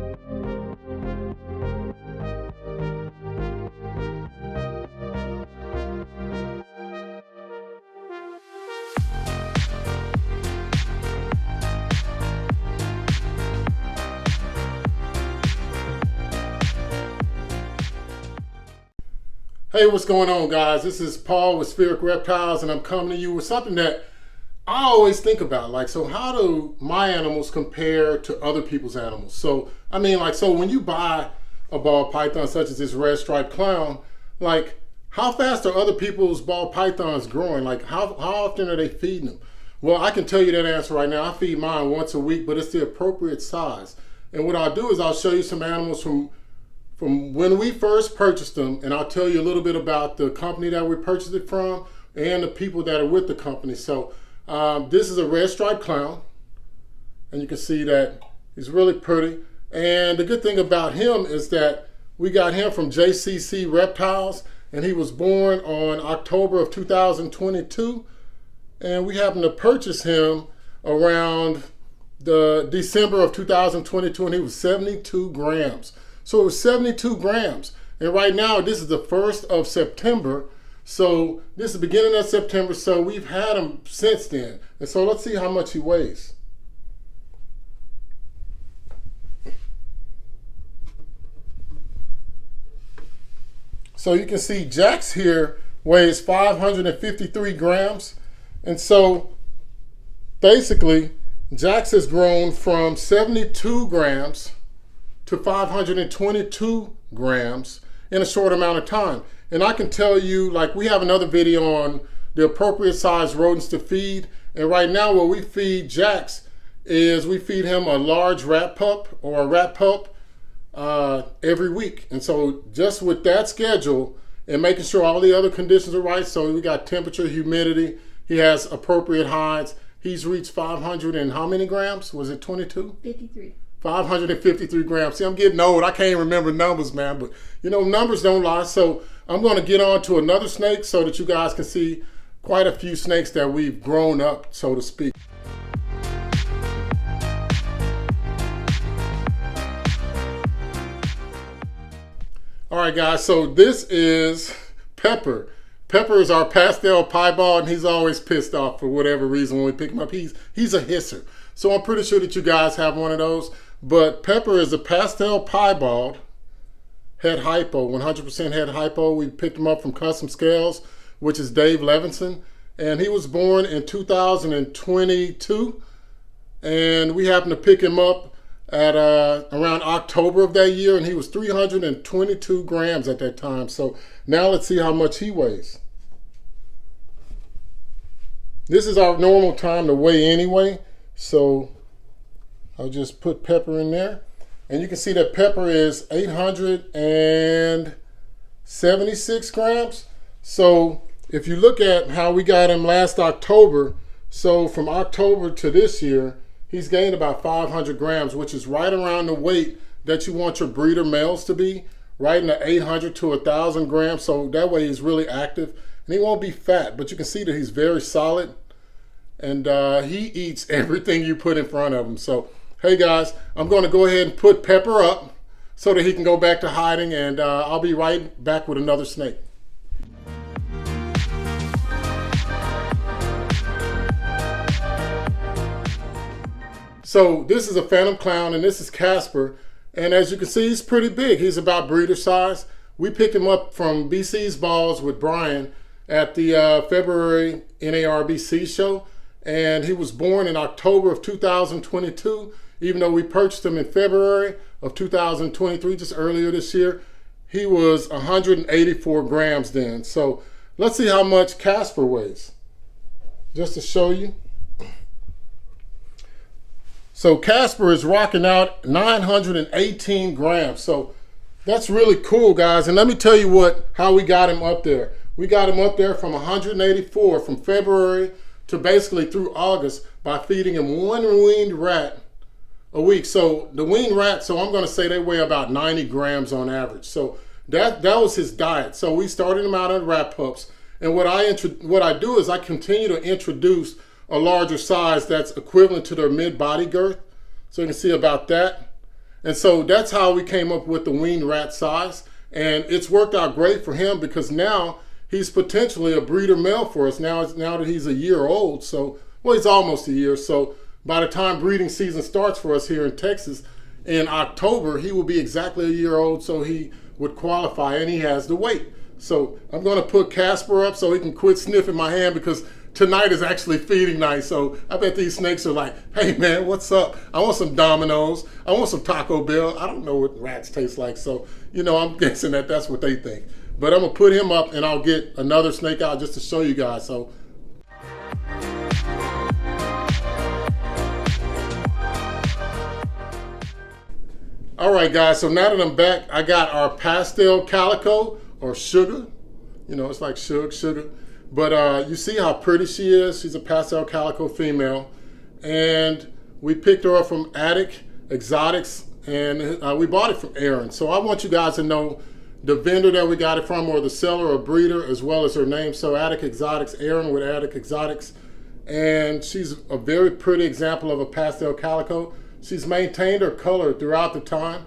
Hey, what's going on, guys? This is Paul with Spheric Reptiles, and I'm coming to you with something that I always think about. Like, so how do my animals compare to other people's animals? So, I mean, like, so when you buy a ball python such as this red striped clown, like, how fast are other people's ball pythons growing? Like, how often are they feeding them? Well, I can tell you that answer right now. I feed mine once a week, but it's the appropriate size. And what I'll do is I'll show you some animals from when we first purchased them, and I'll tell you a little bit about the company that we purchased it from and the people that are with the company. So this is a red striped clown, and you can see that he's really pretty. And the good thing about him is that we got him from JCC Reptiles, and he was born on October of 2022, and we happened to purchase him around the December of 2022, and he was 72 grams. So it was 72 grams. And right now, this is the 1st of September. So this is the beginning of September. So we've had him since then. And so let's see how much he weighs. So you can see Jax here weighs 553 grams. And so basically, Jax has grown from 72 grams to 522 grams in a short amount of time. And I can tell you, like, we have another video on the appropriate size rodents to feed. And right now what we feed Jax is we feed him a large rat pup or a rat pup every week. And so just with that schedule and making sure all the other conditions are right, so we got temperature, humidity, he has appropriate hides, he's reached 500 and how many grams? Was it 22? 53. 553 grams. See, I'm getting old. I can't remember numbers, man. But, you know, numbers don't lie. So I'm going to get on to another snake so that you guys can see quite a few snakes that we've grown up, so to speak. All right, guys. So this is Pepper. Pepper is our pastel piebald, and he's always pissed off for whatever reason when we pick him up. He's a hisser. So I'm pretty sure that you guys have one of those. But Pepper is a pastel piebald, head hypo, 100% head hypo. We picked him up from Custom Scales, which is Dave Levinson. And he was born in 2022. And we happened to pick him up at around October of that year. And he was 322 grams at that time. So now let's see how much he weighs. This is our normal time to weigh anyway. So I'll just put Pepper in there. And you can see that Pepper is 876 grams. So if you look at how we got him last October, so from October to this year, he's gained about 500 grams, which is right around the weight that you want your breeder males to be, right in the 800 to 1,000 grams. So that way he's really active and he won't be fat, but you can see that he's very solid. And he eats everything you put in front of him. So, hey guys, I'm going to go ahead and put Pepper up so that he can go back to hiding, and I'll be right back with another snake. So this is a phantom clown, and this is Casper. And as you can see, he's pretty big. He's about breeder size. We picked him up from BC's Balls with Brian at the February NARBC show. And he was born in October of 2022, even though we purchased him in February of 2023, just earlier this year. He was 184 grams then. So let's see how much Casper weighs, just to show you. So Casper is rocking out 918 grams. So that's really cool, guys. And let me tell you how we got him up there. We got him up there from 184 from February to basically through August by feeding him one weaned rat a week. So the weaned rat, so I'm going to say they weigh about 90 grams on average. So that was his diet. So we started him out on rat pups. And what I do is I continue to introduce a larger size that's equivalent to their mid-body girth. So you can see about that. And so that's how we came up with the weaned rat size. And it's worked out great for him because now he's potentially a breeder male for us now that he's a year old. So, well, he's almost a year. So by the time breeding season starts for us here in Texas in October, he will be exactly a year old. So he would qualify, and he has the weight. So I'm going to put Casper up so he can quit sniffing my hand, because tonight is actually feeding night. So I bet these snakes are like, hey man, what's up? I want some Domino's. I want some Taco Bell. I don't know what rats taste like. So, you know, I'm guessing that that's what they think. But I'm going to put him up, and I'll get another snake out just to show you guys. So. All right, guys, so now that I'm back, I got our pastel calico, or sugar. You know, it's like sugar. But you see how pretty she is? She's a pastel calico female. And we picked her up from Attic Exotics, and we bought it from Aaron. So I want you guys to know the vendor that we got it from, or the seller or breeder, as well as her name. So Attic Exotics, Aaron with Attic Exotics. And she's a very pretty example of a pastel calico. She's maintained her color throughout the time.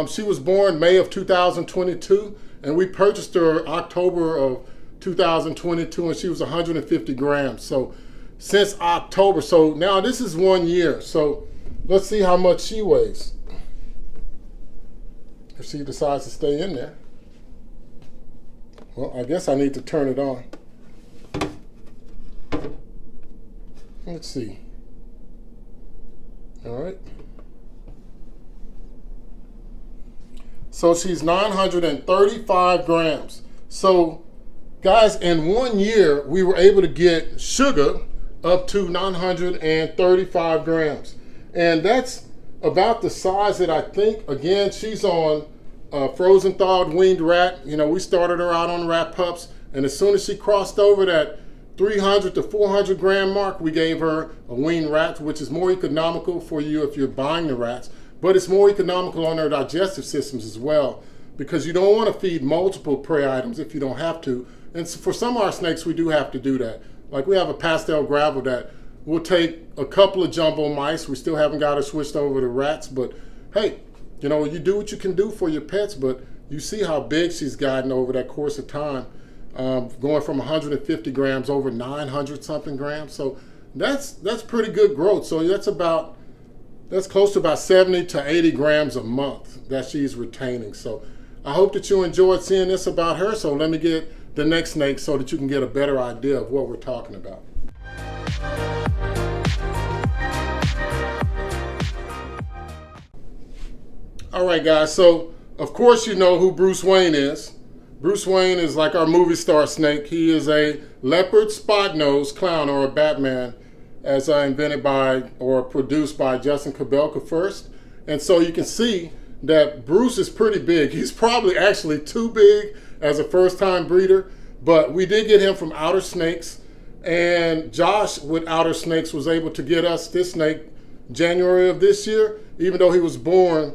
She was born May of 2022, and we purchased her October of 2022, and she was 150 grams. So since October, so now this is 1 year. So let's see how much she weighs, if she decides to stay in there. Well, I guess I need to turn it on. Let's see. All right. So she's 935 grams. So guys, in 1 year, we were able to get sugar up to 935 grams. And that's about the size that I think, again, she's on frozen thawed weaned rat. You know, we started her out on rat pups, and as soon as she crossed over that 300 to 400 gram mark, we gave her a weaned rat, which is more economical for you if you're buying the rats, but it's more economical on their digestive systems as well, because you don't want to feed multiple prey items if you don't have to. And for some of our snakes, we do have to do that. Like we have a pastel gravel that will take a couple of jumbo mice. We still haven't got her switched over to rats, but hey, you know, you do what you can do for your pets, but you see how big she's gotten over that course of time. Going from 150 grams over 900 something grams. So that's pretty good growth. So that's close to about 70 to 80 grams a month that she's retaining. So I hope that you enjoyed seeing this about her. So let me get the next snake so that you can get a better idea of what we're talking about. All right, guys. So of course you know who Bruce Wayne is. Bruce Wayne is like our movie star snake. He is a leopard spot-nosed clown, or a Batman, as invented by or produced by Justin Kobelka first. And so you can see that Bruce is pretty big. He's probably actually too big as a first-time breeder, but we did get him from Outer Snakes, and Josh with Outer Snakes was able to get us this snake January of this year, even though he was born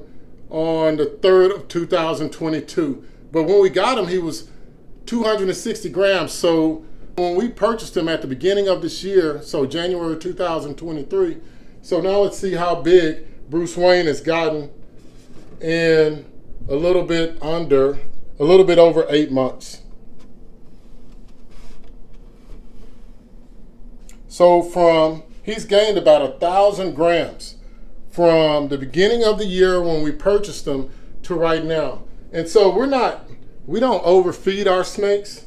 on the 3rd of 2022. But when we got him, he was 260 grams. So when we purchased him at the beginning of this year, so January 2023, so now let's see how big Bruce Wayne has gotten in a little bit over 8 months. So he's gained about 1,000 grams from the beginning of the year when we purchased him to right now. And so we don't overfeed our snakes.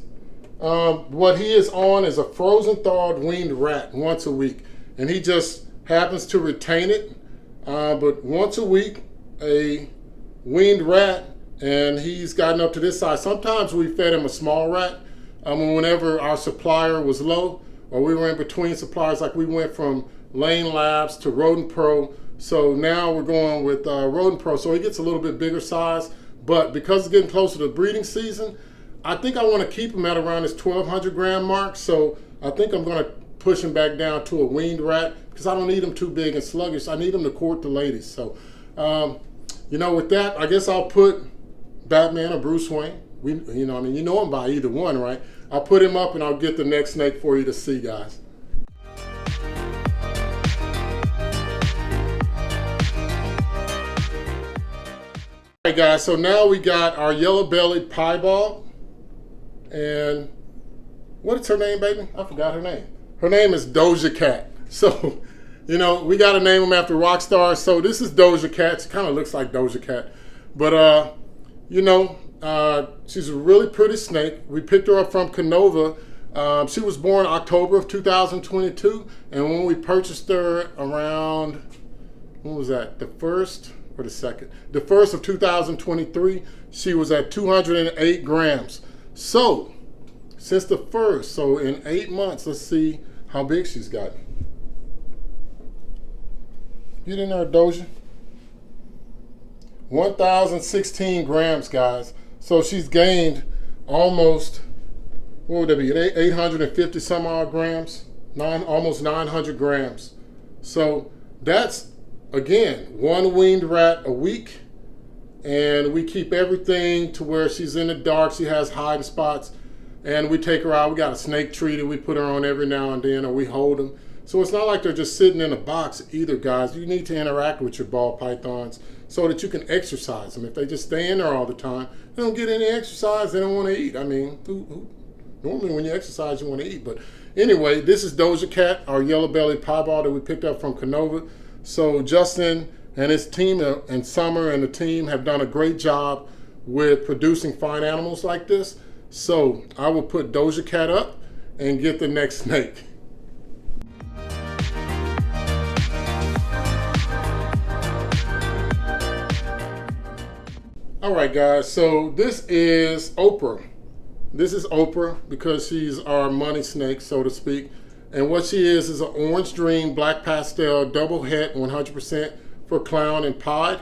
What he is on is a frozen thawed weaned rat once a week, and he just happens to retain it. But once a week, a weaned rat, and he's gotten up to this size. Sometimes we fed him a small rat whenever our supplier was low, or we were in between suppliers, like we went from Layne Labs to Rodent Pro. So now we're going with Rodent Pro. So he gets a little bit bigger size. But because it's getting closer to breeding season, I think I want to keep him at around this 1,200 gram mark. So I think I'm going to push him back down to a weaned rat, because I don't need him too big and sluggish. I need him to court the ladies. So, you know, with that, I guess I'll put Batman or Bruce Wayne. You know him by either one, right? I'll put him up, and I'll get the next snake for you to see, guys. All right, guys, so now we got our yellow-bellied piebald. And what is her name, baby? I forgot her name. Her name is Doja Cat. So, you know, we got to name them after rock stars. So this is Doja Cat. She kind of looks like Doja Cat. But, you know, she's a really pretty snake. We picked her up from Kinova. She was born October of 2022. And when we purchased her around, when was that? The first or the second? The first of 2023, she was at 208 grams. So, since the first, so in 8 months, let's see how big she's gotten. Get in there, Doja. 1,016 grams, guys. So she's gained almost, what would that be, 850 some odd grams? Almost 900 grams. So that's, again, one weaned rat a week. And we keep everything to where she's in the dark. She has hiding spots. And we take her out. We got a snake treaty. We put her on every now and then, or we hold them. So it's not like they're just sitting in a box either, guys. You need to interact with your ball pythons so that you can exercise them. If they just stay in there all the time, they don't get any exercise. They don't want to eat. I mean, normally when you exercise, you want to eat. But anyway, this is Doja Cat, our yellow-bellied piebald that we picked up from Kinova. So Justin and his team and Summer and the team have done a great job with producing fine animals like this. So I will put Doja Cat up and get the next snake. All right, guys, so this is Oprah. This is Oprah because she's our money snake, so to speak. And what she is an orange dream, black pastel, double het, 100% for clown and pied.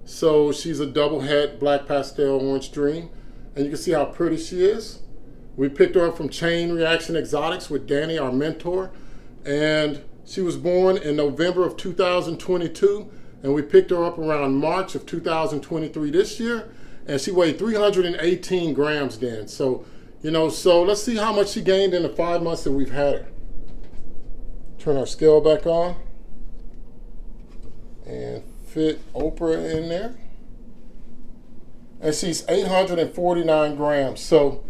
So she's a double het, black pastel, orange dream. And you can see how pretty she is. We picked her up from Chain Reaction Exotics with Danny, our mentor. And she was born in November of 2022. And we picked her up around March of 2023 this year. And she weighed 318 grams then. So, you know, so let's see how much she gained in the 5 months that we've had her. Turn our scale back on. And fit Oprah in there. And she's 849 grams. So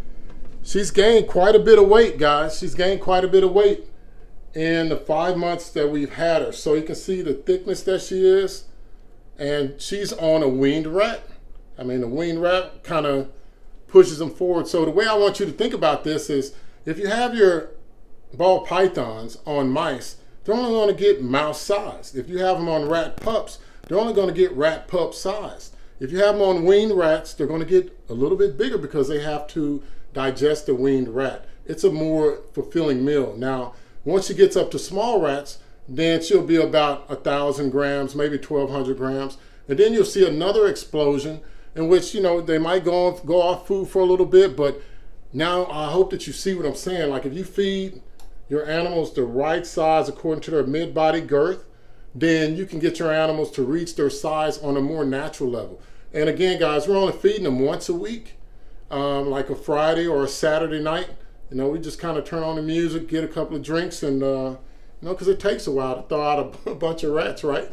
she's gained quite a bit of weight, guys. She's gained quite a bit of weight in the 5 months that we've had her. So you can see the thickness that she is. And she's on a weaned rat. I mean, the weaned rat kind of pushes them forward. So the way I want you to think about this is if you have your ball pythons on mice, they're only going to get mouse sized. If you have them on rat pups, they're only going to get rat pup sized. If you have them on weaned rats, they're going to get a little bit bigger because they have to digest the weaned rat. It's a more fulfilling meal. Now, once she gets up to small rats, then she'll be about 1,000 grams, maybe 1,200 grams. And then you'll see another explosion in which, you know, they might go off food for a little bit. But now I hope that you see what I'm saying. Like if you feed your animals the right size according to their mid-body girth, then you can get your animals to reach their size on a more natural level. And again, guys, we're only feeding them once a week, like a Friday or a Saturday night. You know, we just kind of turn on the music, get a couple of drinks, and, you know, because it takes a while to thaw out a bunch of rats, right?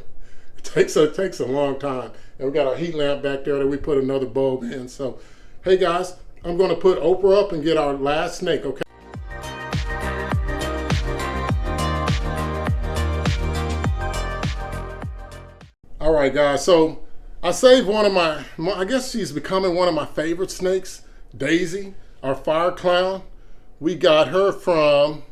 It takes a long time. And we got our heat lamp back there that we put another bulb in. So, hey, guys, I'm going to put Oprah up and get our last snake, okay? All right, guys, so I saved one of my, I guess she's becoming one of my favorite snakes, Daisy, our fire clown. We got her from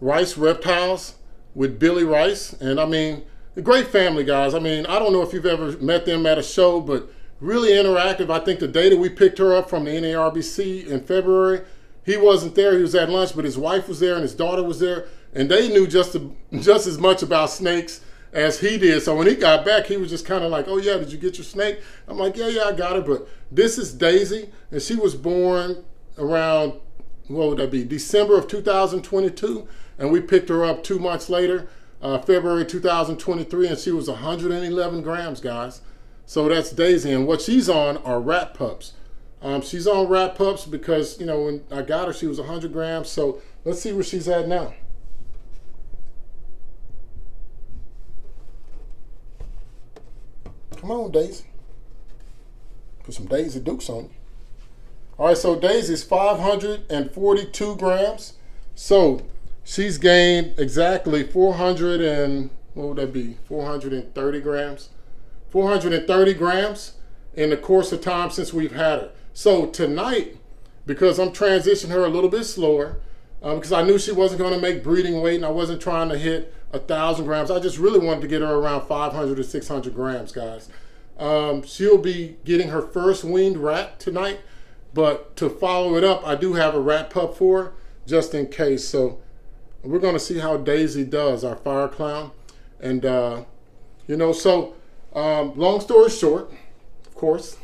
Rice Reptiles with Billy Rice. And I mean, a great family, guys. I mean, I don't know if you've ever met them at a show, but really interactive. I think the day that we picked her up from the NARBC in February, he wasn't there. He was at lunch, but his wife was there and his daughter was there. And they knew just as much about snakes as he did. So when he got back, he was just kind of like, oh yeah, did you get your snake? I'm like, yeah, I got her. But this is Daisy, and she was born around, what would that be, December of 2022, and we picked her up 2 months later, February 2023, and she was 111 grams, guys. So that's Daisy, and what she's on are rat pups. She's on rat pups because, you know, when I got her, she was 100 grams. So let's see where she's at now. Come on, Daisy. Put some Daisy Dukes on you. All right, so Daisy's 542 grams. So she's gained exactly 400 and, what would that be? 430 grams. 430 grams in the course of time since we've had her. So tonight, because I'm transitioning her a little bit slower, because I knew she wasn't going to make breeding weight and I wasn't trying to hit 1,000 grams. I just really wanted to get her around 500 to 600 grams, guys. She'll be getting her first weaned rat tonight, but to follow it up, I do have a rat pup for her, just in case. So we're going to see how Daisy does, our fire clown. And, you know, so long story short, of course,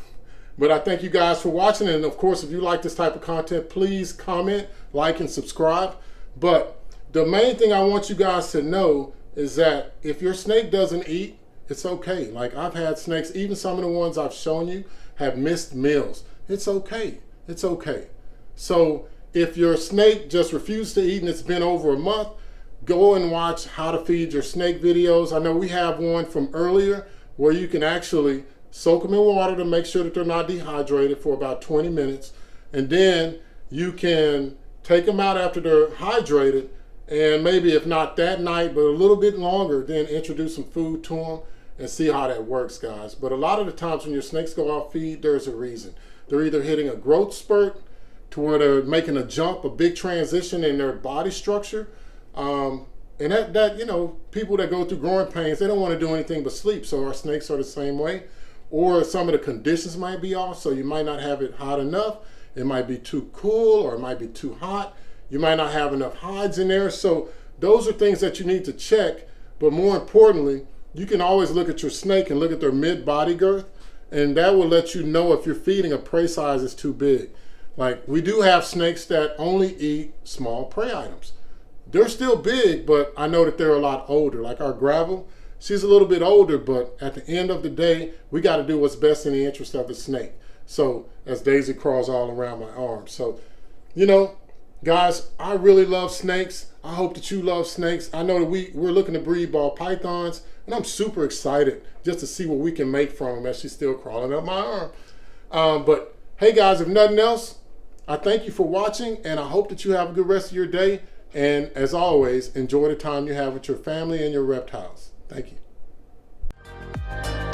but I thank you guys for watching. And of course, if you like this type of content, please comment, like, and subscribe. But the main thing I want you guys to know is that if your snake doesn't eat, it's okay. Like, I've had snakes, even some of the ones I've shown you, have missed meals. It's okay. It's okay. So if your snake just refused to eat and it's been over a month, go and watch how to feed your snake videos. I know we have one from earlier where you can actually soak them in water to make sure that they're not dehydrated for about 20 minutes. And then you can take them out after they're hydrated, and maybe if not that night, but a little bit longer, then introduce some food to them and see how that works, guys. But a lot of the times when your snakes go off feed, there's a reason. They're either hitting a growth spurt to where they're making a jump, a big transition in their body structure. And that, you know, people that go through growing pains, they don't want to do anything but sleep. So our snakes are the same way. Or some of the conditions might be off, so you might not have it hot enough. It might be too cool, or it might be too hot. You might not have enough hides in there. So those are things that you need to check. But more importantly, you can always look at your snake and look at their mid-body girth, and that will let you know if you're feeding a prey size is too big. Like, we do have snakes that only eat small prey items. They're still big, but I know that they're a lot older. Like our gravel, she's a little bit older, but at the end of the day, we got to do what's best in the interest of the snake. So as Daisy crawls all around my arm. So, you know, guys, I really love snakes. I hope that you love snakes. I know that we're looking to breed ball pythons, and I'm super excited just to see what we can make from them as she's still crawling up my arm. But hey guys, if nothing else, I thank you for watching, and I hope that you have a good rest of your day. And as always, enjoy the time you have with your family and your reptiles. Thank you.